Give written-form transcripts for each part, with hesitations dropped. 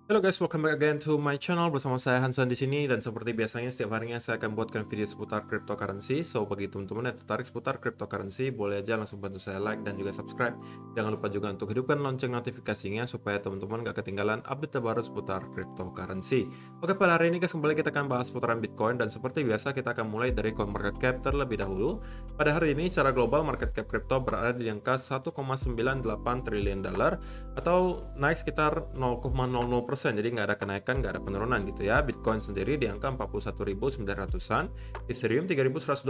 Halo guys, welcome back again to my channel. Bersama saya Hansan di sini, dan seperti biasanya setiap harinya saya akan buatkan video seputar cryptocurrency. So bagi teman-teman yang tertarik seputar cryptocurrency, boleh aja langsung bantu saya like dan juga subscribe. Jangan lupa juga untuk hidupkan lonceng notifikasinya supaya teman-teman gak ketinggalan update terbaru seputar cryptocurrency. Oke, pada hari ini guys, kembali kita akan bahas seputaran Bitcoin, dan seperti biasa kita akan mulai dari CoinMarketCap terlebih dahulu. Pada hari ini secara global market cap crypto berada di angka 1,98 triliun dolar atau naik sekitar 0,00%. Jadi nggak ada kenaikan, nggak ada penurunan gitu ya. Bitcoin sendiri di angka 41.900-an, Ethereum 3.126,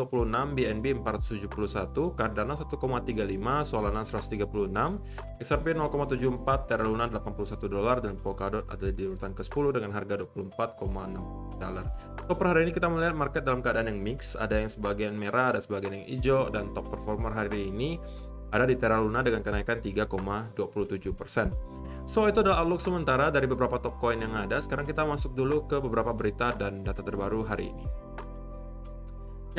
BNB 471, Cardano 1,35, Solana 136, XRP 0,74, Terra Luna 81 dolar, dan Polkadot ada di urutan ke-10 dengan harga 24,6 dolar. So, per hari ini kita melihat market dalam keadaan yang mix, ada yang sebagian merah, ada sebagian yang hijau, dan top performer hari ini ada di Terra Luna dengan kenaikan 3,27%. So, itu adalah outlook sementara dari beberapa top coin yang ada. Sekarang kita masuk dulu ke beberapa berita dan data terbaru hari ini.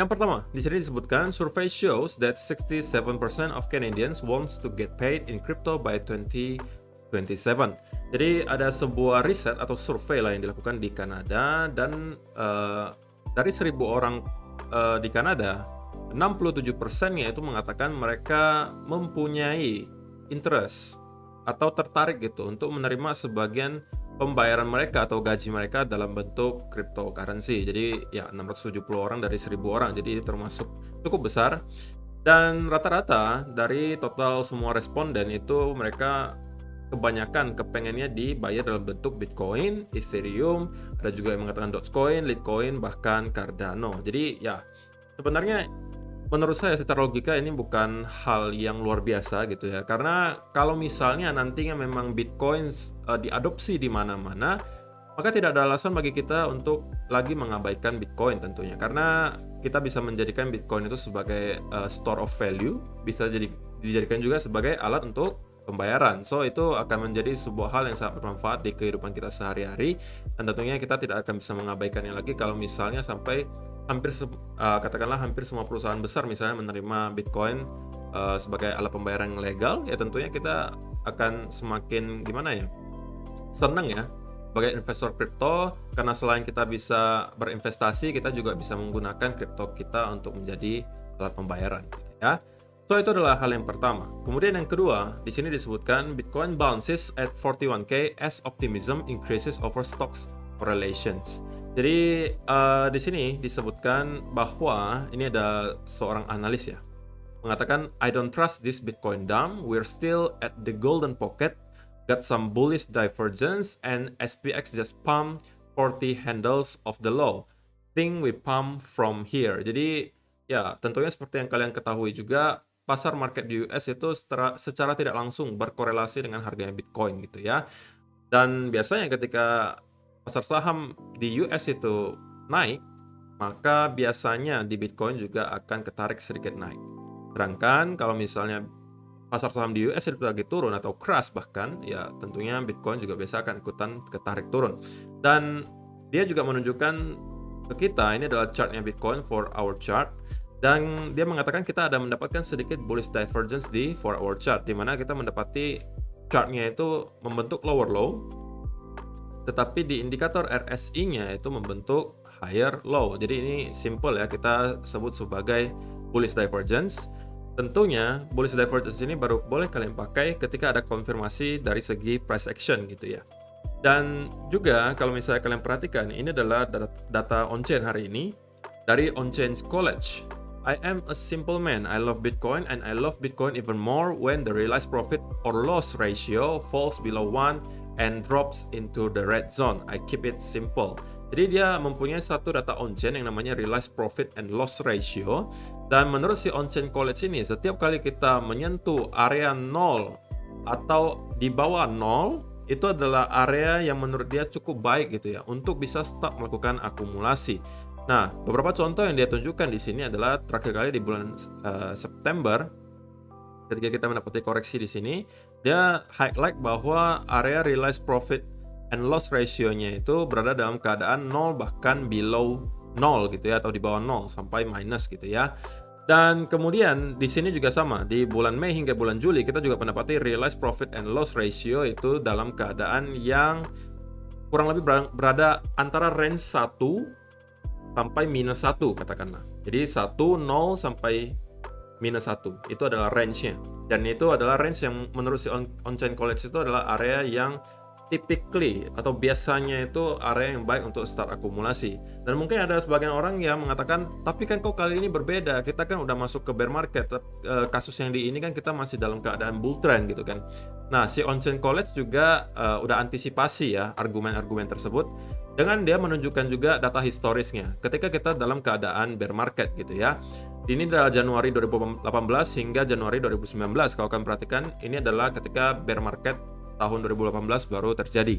Yang pertama, di sini disebutkan survey shows that 67% of Canadians wants to get paid in crypto by 2027. Jadi ada sebuah riset atau survei lah yang dilakukan di Kanada, dan dari 1.000 orang di Kanada, 67%-nya itu mengatakan mereka mempunyai interest atau tertarik gitu untuk menerima sebagian pembayaran mereka atau gaji mereka dalam bentuk cryptocurrency. Jadi ya 670 orang dari 1.000 orang, jadi termasuk cukup besar. Dan rata-rata dari total semua responden itu mereka kebanyakan kepengennya dibayar dalam bentuk Bitcoin, Ethereum, ada juga yang mengatakan Dogecoin, Litecoin, bahkan Cardano. Jadi ya sebenarnya menurut saya secara logika ini bukan hal yang luar biasa gitu ya. Karena kalau misalnya nantinya memang Bitcoin diadopsi di mana-mana, maka tidak ada alasan bagi kita untuk lagi mengabaikan Bitcoin tentunya. Karena kita bisa menjadikan Bitcoin itu sebagai store of value, bisa dijadikan juga sebagai alat untuk pembayaran. So itu akan menjadi sebuah hal yang sangat bermanfaat di kehidupan kita sehari-hari, dan tentunya kita tidak akan bisa mengabaikannya lagi kalau misalnya sampai katakanlah hampir semua perusahaan besar misalnya menerima Bitcoin sebagai alat pembayaran yang legal. Ya tentunya kita akan semakin gimana ya, senang ya sebagai investor kripto, karena selain kita bisa berinvestasi, kita juga bisa menggunakan kripto kita untuk menjadi alat pembayaran gitu ya. So itu adalah hal yang pertama. Kemudian yang kedua, di sini disebutkan Bitcoin bounces at 41k as optimism increases over stocks correlations. Jadi di sini disebutkan bahwa ini ada seorang analis ya, mengatakan I don't trust this Bitcoin dump. We're still at the golden pocket. Got some bullish divergence and SPX just pump 40 handles of the low. Think we pump from here. Jadi ya tentunya seperti yang kalian ketahui juga, pasar market di US itu secara tidak langsung berkorelasi dengan harganya Bitcoin gitu ya. Dan biasanya ketika pasar saham di US itu naik, maka biasanya di Bitcoin juga akan ketarik sedikit naik. Sedangkan kalau misalnya pasar saham di US itu lagi turun atau crash bahkan, ya tentunya Bitcoin juga biasa akan ikutan ketarik turun. Dan dia juga menunjukkan ke kita, ini adalah chartnya Bitcoin for hour chart, dan dia mengatakan kita ada mendapatkan sedikit bullish divergence di 4 hour chart, di mana kita mendapati chartnya itu membentuk lower low, tetapi di indikator RSI-nya itu membentuk higher low. Jadi ini simple ya, kita sebut sebagai bullish divergence. Tentunya bullish divergence ini baru boleh kalian pakai ketika ada konfirmasi dari segi price action gitu ya. Dan juga kalau misalnya kalian perhatikan, ini adalah data on-chain hari ini dari On-Chain College. I am a simple man. I love Bitcoin and I love Bitcoin even more when the realized profit or loss ratio falls below 1 and drops into the red zone. I keep it simple. Jadi dia mempunyai satu data on-chain yang namanya realized profit and loss ratio, dan menurut si On-Chain College ini, setiap kali kita menyentuh area 0 atau di bawah 0, itu adalah area yang menurut dia cukup baik gitu ya untuk bisa start melakukan akumulasi. Nah, beberapa contoh yang dia tunjukkan di sini adalah terakhir kali di bulan September, ketika kita mendapati koreksi di sini, dia highlight bahwa area realized profit and loss ratio-nya itu berada dalam keadaan 0 bahkan below 0 gitu ya, atau di bawah 0 sampai minus gitu ya. Dan kemudian di sini juga sama, di bulan Mei hingga bulan Juli kita juga mendapati realized profit and loss ratio itu dalam keadaan yang kurang lebih berada antara range 1 sampai -1 katakanlah. Jadi 1, 0 sampai -1 itu adalah range-nya. Dan itu adalah range yang menurut si on-chain collapse itu adalah area yang typically atau biasanya itu area yang baik untuk start akumulasi. Dan mungkin ada sebagian orang yang mengatakan, tapi kan kok kali ini berbeda, kita kan udah masuk ke bear market, kasus yang di ini kan kita masih dalam keadaan bull trend gitu kan. Nah, si on-chain collapse juga udah antisipasi ya argumen-argumen tersebut dengan dia menunjukkan juga data historisnya ketika kita dalam keadaan bear market gitu ya. Ini adalah Januari 2018 hingga Januari 2019. Kalau kalian perhatikan, ini adalah ketika bear market tahun 2018 baru terjadi.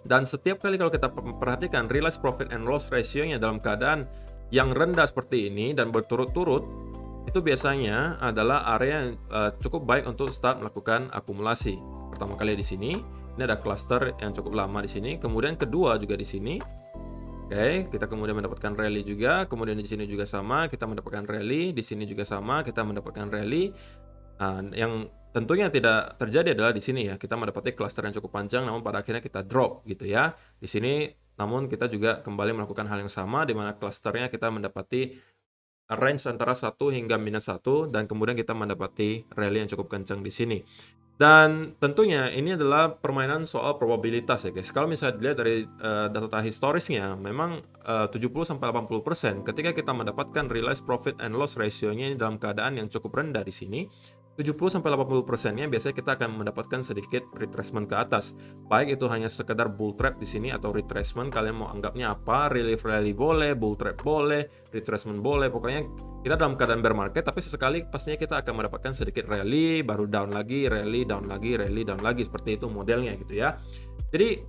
Dan setiap kali kalau kita perhatikan realized profit and loss ratio-nya dalam keadaan yang rendah seperti ini dan berturut-turut, itu biasanya adalah area yang cukup baik untuk start melakukan akumulasi. Pertama kali di sini, ini ada cluster yang cukup lama di sini. Kemudian kedua juga di sini. Oke, kita kemudian mendapatkan rally juga. Kemudian di sini juga sama, kita mendapatkan rally. Di sini juga sama, kita mendapatkan rally. Nah, yang tentunya tidak terjadi adalah di sini ya. Kita mendapati cluster yang cukup panjang, namun pada akhirnya kita drop gitu ya. Di sini, namun kita juga kembali melakukan hal yang sama, di mana clusternya kita mendapati range antara 1 hingga -1, dan kemudian kita mendapati rally yang cukup kencang di sini. Dan tentunya ini adalah permainan soal probabilitas ya guys. Kalau misalnya dilihat dari data historisnya, memang 70-80% ketika kita mendapatkan realized profit and loss ratio-nya dalam keadaan yang cukup rendah di sini, 70-80%-nya biasanya kita akan mendapatkan sedikit retracement ke atas. Baik itu hanya sekedar bull trap di sini atau retracement, kalian mau anggapnya apa? Relief rally boleh, bull trap boleh, retracement boleh. Pokoknya kita dalam keadaan bear market, tapi sesekali pastinya kita akan mendapatkan sedikit rally, baru down lagi, rally, down lagi, rally, down lagi. Seperti itu modelnya gitu ya. Jadi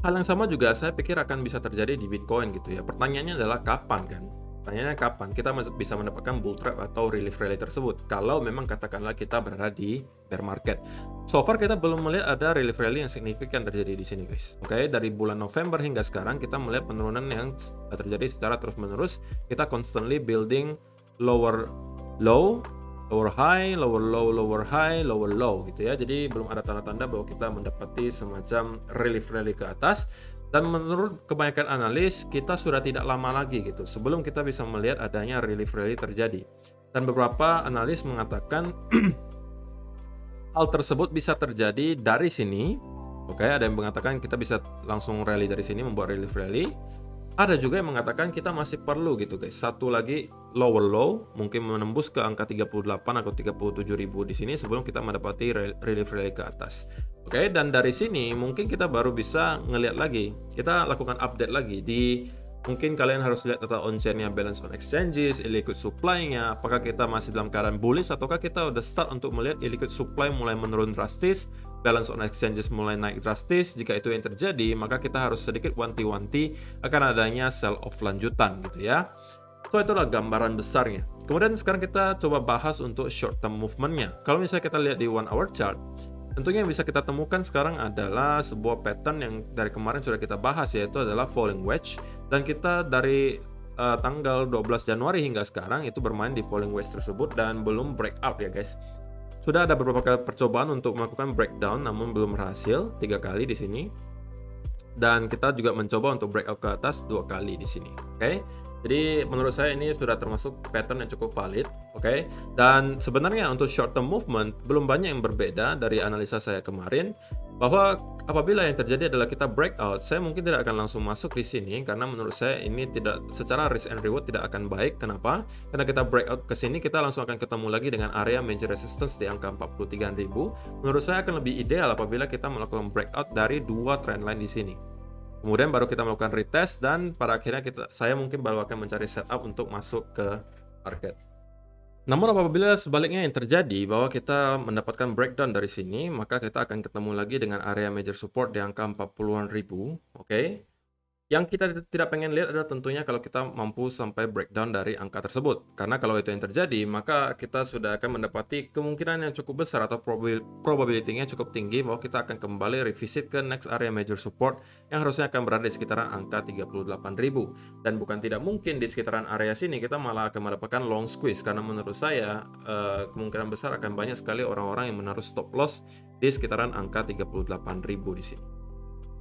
hal yang sama juga saya pikir akan bisa terjadi di Bitcoin gitu ya. Pertanyaannya adalah kapan kan? Pertanyaannya kapan kita bisa mendapatkan bull trap atau relief rally tersebut? Kalau memang katakanlah kita berada di bear market. So far kita belum melihat ada relief rally yang signifikan terjadi di sini guys. Oke, dari bulan November hingga sekarang kita melihat penurunan yang terjadi secara terus-menerus. Kita constantly building lower low, lower high, lower low, lower high, lower low gitu ya. Jadi belum ada tanda-tanda bahwa kita mendapati semacam relief rally ke atas. Dan menurut kebanyakan analis, kita sudah tidak lama lagi gitu sebelum kita bisa melihat adanya relief rally terjadi. Dan beberapa analis mengatakan hal tersebut bisa terjadi dari sini. Oke, ada yang mengatakan kita bisa langsung rally dari sini membuat relief rally. Ada juga yang mengatakan kita masih perlu gitu guys, satu lagi lower low, mungkin menembus ke angka 38 atau 37.000 di sini sebelum kita mendapati relief rally ke atas. Oke, dan dari sini mungkin kita baru bisa ngelihat lagi, kita lakukan update lagi di, mungkin kalian harus lihat data on-chain-nya, balance on exchanges, illiquid supply-nya, apakah kita masih dalam keadaan bullish ataukah kita udah start untuk melihat illiquid supply mulai menurun drastis, balance on exchanges mulai naik drastis. Jika itu yang terjadi, maka kita harus sedikit wanti-wanti akan adanya sell off lanjutan gitu ya. So itulah gambaran besarnya. Kemudian sekarang kita coba bahas untuk short term movement-nya. Kalau misalnya kita lihat di 1 hour chart, tentunya yang bisa kita temukan sekarang adalah sebuah pattern yang dari kemarin sudah kita bahas, yaitu adalah falling wedge. Dan kita dari tanggal 12 Januari hingga sekarang itu bermain di falling wedge tersebut dan belum breakout ya guys. Sudah ada beberapa kali percobaan untuk melakukan breakdown namun belum berhasil, 3 kali di sini. Dan kita juga mencoba untuk breakout ke atas 2 kali di sini. Oke. Jadi menurut saya ini sudah termasuk pattern yang cukup valid, oke. Dan sebenarnya untuk short term movement belum banyak yang berbeda dari analisa saya kemarin, bahwa apabila yang terjadi adalah kita breakout, saya mungkin tidak akan langsung masuk di sini karena menurut saya ini tidak secara risk and reward tidak akan baik. Kenapa? Karena kita breakout ke sini kita langsung akan ketemu lagi dengan area major resistance di angka 43.000. Menurut saya akan lebih ideal apabila kita melakukan breakout dari 2 trendline di sini. Kemudian baru kita melakukan retest dan pada akhirnya saya mungkin baru akan mencari setup untuk masuk ke market. Namun apabila sebaliknya yang terjadi bahwa kita mendapatkan breakdown dari sini, maka kita akan ketemu lagi dengan area major support di angka 40-an ribu, oke. Yang kita tidak pengen lihat adalah tentunya kalau kita mampu sampai breakdown dari angka tersebut. Karena kalau itu yang terjadi, maka kita sudah akan mendapati kemungkinan yang cukup besar atau probability-nya cukup tinggi bahwa kita akan kembali revisit ke next area major support yang harusnya akan berada di sekitaran angka 38.000. Dan bukan tidak mungkin di sekitaran area sini kita malah akan mendapatkan long squeeze. Karena menurut saya kemungkinan besar akan banyak sekali orang-orang yang menaruh stop loss di sekitaran angka 38.000 di sini.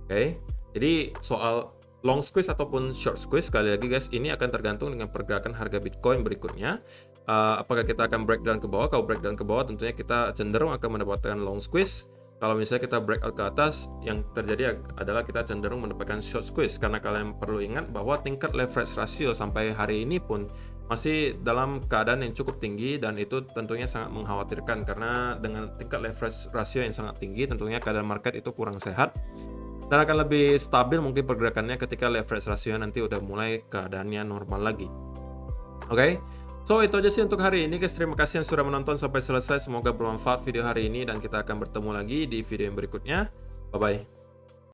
Oke. Jadi soal long squeeze ataupun short squeeze sekali lagi guys, ini akan tergantung dengan pergerakan harga Bitcoin berikutnya. Apakah kita akan breakdown ke bawah? Kalau breakdown ke bawah tentunya kita cenderung akan mendapatkan long squeeze. Kalau misalnya kita breakout ke atas, yang terjadi adalah kita cenderung mendapatkan short squeeze. Karena kalian perlu ingat bahwa tingkat leverage ratio sampai hari ini pun masih dalam keadaan yang cukup tinggi, dan itu tentunya sangat mengkhawatirkan karena dengan tingkat leverage ratio yang sangat tinggi tentunya keadaan market itu kurang sehat, dan akan lebih stabil mungkin pergerakannya ketika leverage ratio nanti udah mulai keadaannya normal lagi. Oke. So itu aja sih untuk hari ini guys, terima kasih yang sudah menonton sampai selesai, semoga bermanfaat video hari ini dan kita akan bertemu lagi di video yang berikutnya. Bye bye.